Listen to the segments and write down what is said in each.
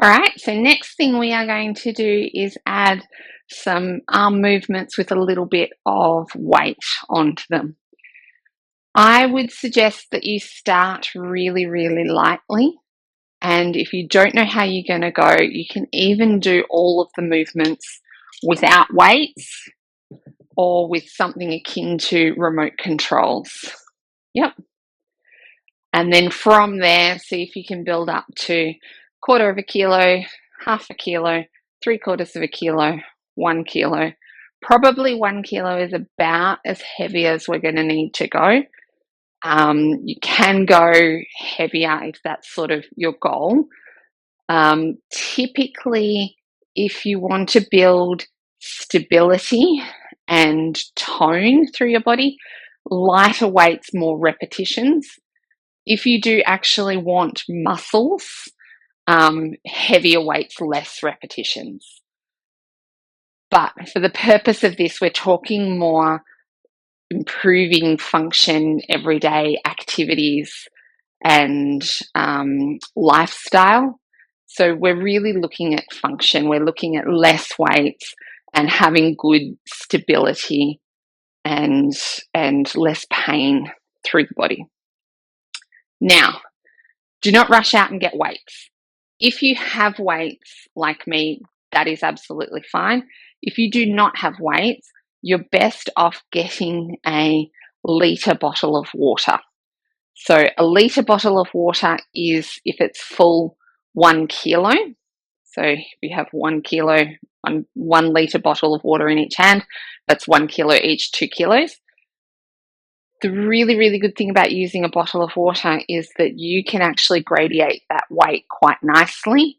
All right, so next thing we are going to do is add some arm movements with a little bit of weight onto them. I would suggest that you start really, really lightly. And if you don't know how you're going to go, you can even do all of the movements without weights or with something akin to remote controls. Yep. And then from there, see if you can build up to quarter of a kilo, half a kilo, three quarters of a kilo, 1 kilo. Probably 1 kilo is about as heavy as we're going to need to go. You can go heavier if that's sort of your goal. Typically, if you want to build stability and tone through your body, lighter weights, more repetitions. If you do actually want muscles, heavier weights, less repetitions. But for the purpose of this, we're talking more improving function, everyday activities, and lifestyle. So we're really looking at function. We're looking at less weights and having good stability and less pain through the body. Now, do not rush out and get weights. If you have weights like me, that is absolutely fine. If you do not have weights, you're best off getting a litre bottle of water. So a litre bottle of water is, if it's full, 1 kilo. So if you have 1 kilo, 1 litre bottle of water in each hand, that's 1 kilo each, 2 kilos. The really, really good thing about using a bottle of water is that you can actually gradiate that weight quite nicely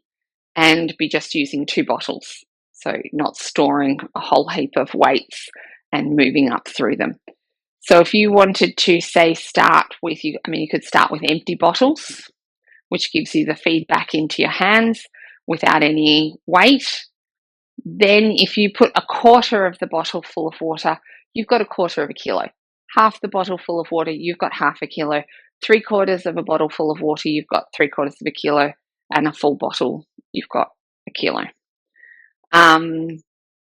and be just using 2 bottles. So not storing a whole heap of weights and moving up through them. So if you wanted to, say, you could start with empty bottles, which gives you the feedback into your hands without any weight. Then if you put a quarter of the bottle full of water, you've got a quarter of a kilo. Half the bottle full of water, you've got half a kilo. 3/4 of a bottle full of water, you've got 3/4 of a kilo. And a full bottle, you've got a kilo.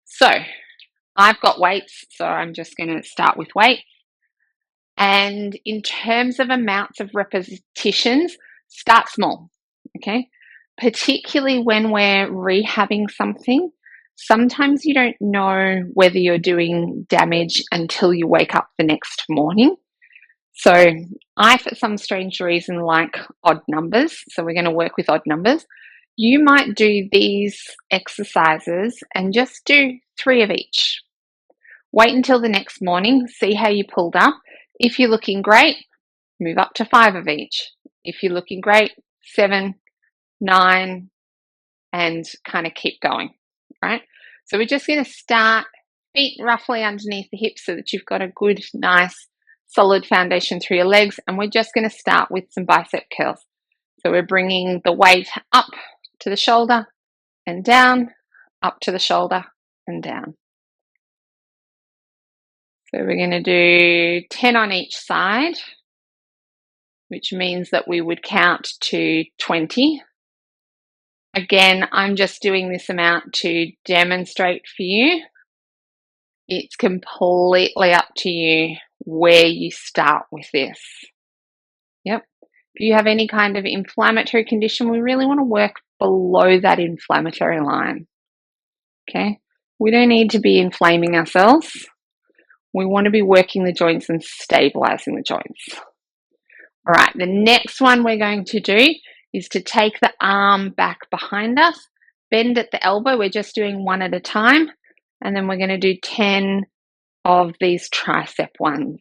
So I've got weights, so I'm just going to start with weight. And in terms of amounts of repetitions, start small, okay? Particularly when we're rehabbing something, sometimes you don't know whether you're doing damage until you wake up the next morning. So I, for some strange reason, like odd numbers. So we're going to work with odd numbers. You might do these exercises and just do 3 of each. Wait until the next morning, see how you pulled up. If you're looking great, move up to 5 of each. If you're looking great, 7, 9, and kind of keep going, right? So we're just going to start feet roughly underneath the hips so that you've got a good, nice, solid foundation through your legs. And we're just going to start with some bicep curls. So we're bringing the weight up to the shoulder and down, up to the shoulder and down. So we're going to do 10 on each side, which means that we would count to 20. Again, I'm just doing this amount to demonstrate for you. It's completely up to you where you start with this. Yep. If you have any kind of inflammatory condition, we really want to work below that inflammatory line. Okay. We don't need to be inflaming ourselves. We want to be working the joints and stabilizing the joints. All right, the next one we're going to do is to take the arm back behind us, bend at the elbow. We're just doing 1 at a time. And then we're going to do 10 of these tricep ones.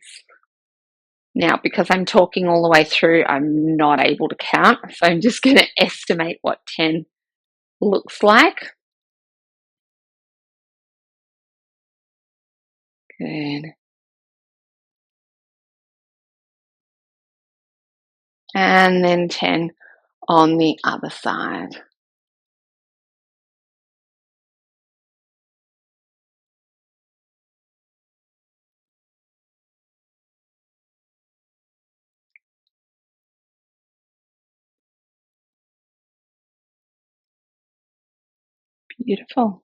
Now, because I'm talking all the way through, I'm not able to count. So I'm just going to estimate what 10 looks like. Good. And then 10 on the other side. Beautiful.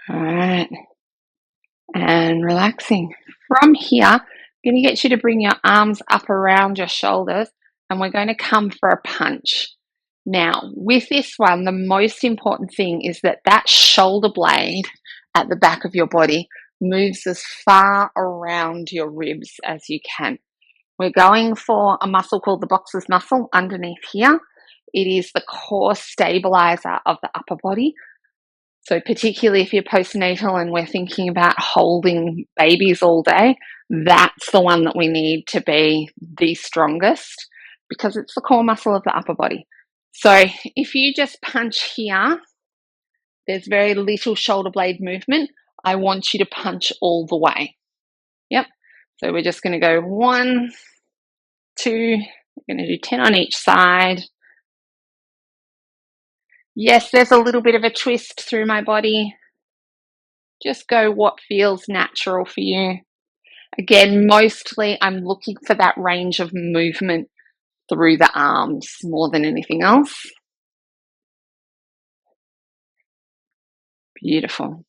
All right. And relaxing. From here, I'm going to get you to bring your arms up around your shoulders and we're going to come for a punch. Now, with this one, the most important thing is that that shoulder blade at the back of your body moves as far around your ribs as you can. We're going for a muscle called the boxer's muscle underneath here. It is the core stabilizer of the upper body. So particularly if you're postnatal and we're thinking about holding babies all day, that's the one that we need to be the strongest because it's the core muscle of the upper body. So if you just punch here, there's very little shoulder blade movement. I want you to punch all the way. Yep. So we're just going to go 1, 2, we're going to do 10 on each side. Yes, there's a little bit of a twist through my body. Just go what feels natural for you. Again, mostly I'm looking for that range of movement through the arms more than anything else. Beautiful.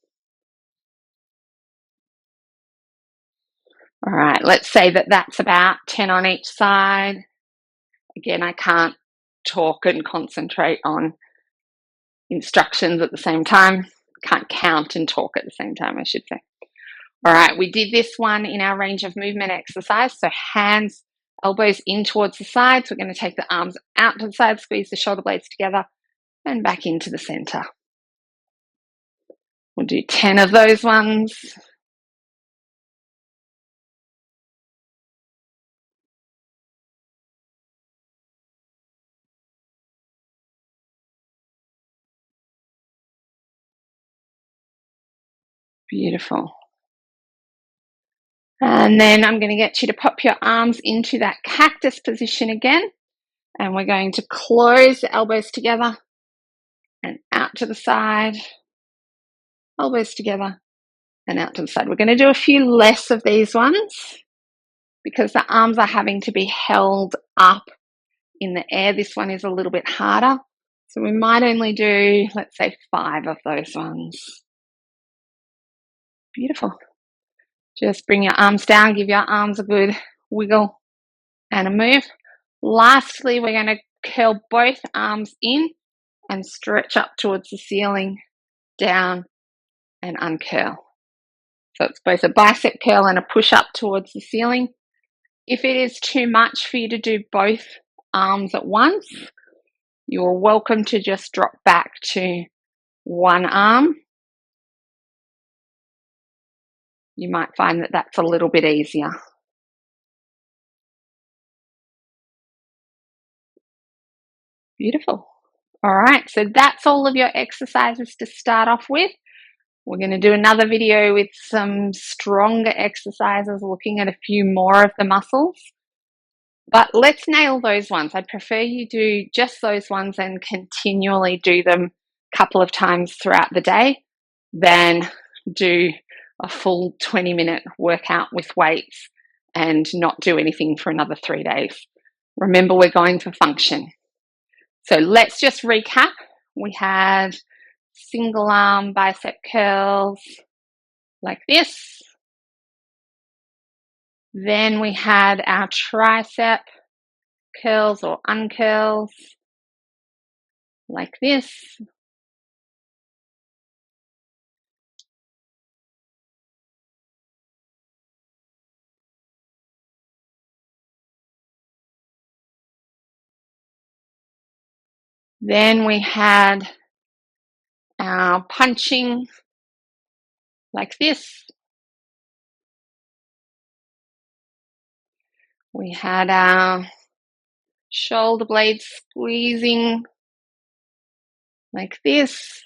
All right, let's say that that's about 10 on each side. Again, I can't talk and concentrate on instructions at the same time. Can't count and talk at the same time, I should say. All right, we did this one in our range of movement exercise. So hands, elbows in towards the sides. We're going to take the arms out to the side, squeeze the shoulder blades together, and back into the center. We'll do 10 of those ones. Beautiful. And then I'm going to get you to pop your arms into that cactus position again. And we're going to close the elbows together and out to the side. Elbows together and out to the side. We're going to do a few less of these ones because the arms are having to be held up in the air. This one is a little bit harder. So we might only do, let's say, 5 of those ones. Beautiful. Just bring your arms down, give your arms a good wiggle and a move. Lastly, we're going to curl both arms in and stretch up towards the ceiling, down and uncurl. So it's both a bicep curl and a push up towards the ceiling. If it is too much for you to do both arms at once, you're welcome to just drop back to one arm. You might find that that's a little bit easier. Beautiful. All right, so that's all of your exercises to start off with. We're going to do another video with some stronger exercises, looking at a few more of the muscles. But let's nail those ones. I'd prefer you do just those ones and continually do them a couple of times throughout the day than do a full 20-minute workout with weights and not do anything for another 3 days. Remember, we're going for function. So let's just recap. We had single arm bicep curls like this. Then we had our tricep curls or uncurls like this. Then we had our punching like this. We had our shoulder blades squeezing like this.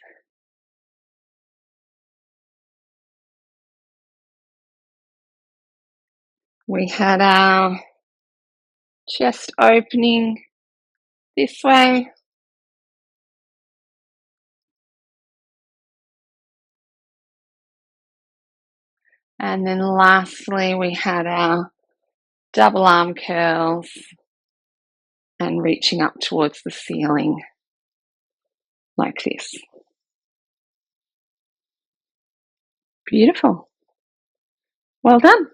We had our chest opening this way. And then lastly, we had our double arm curls and reaching up towards the ceiling. like this. Beautiful. Well done.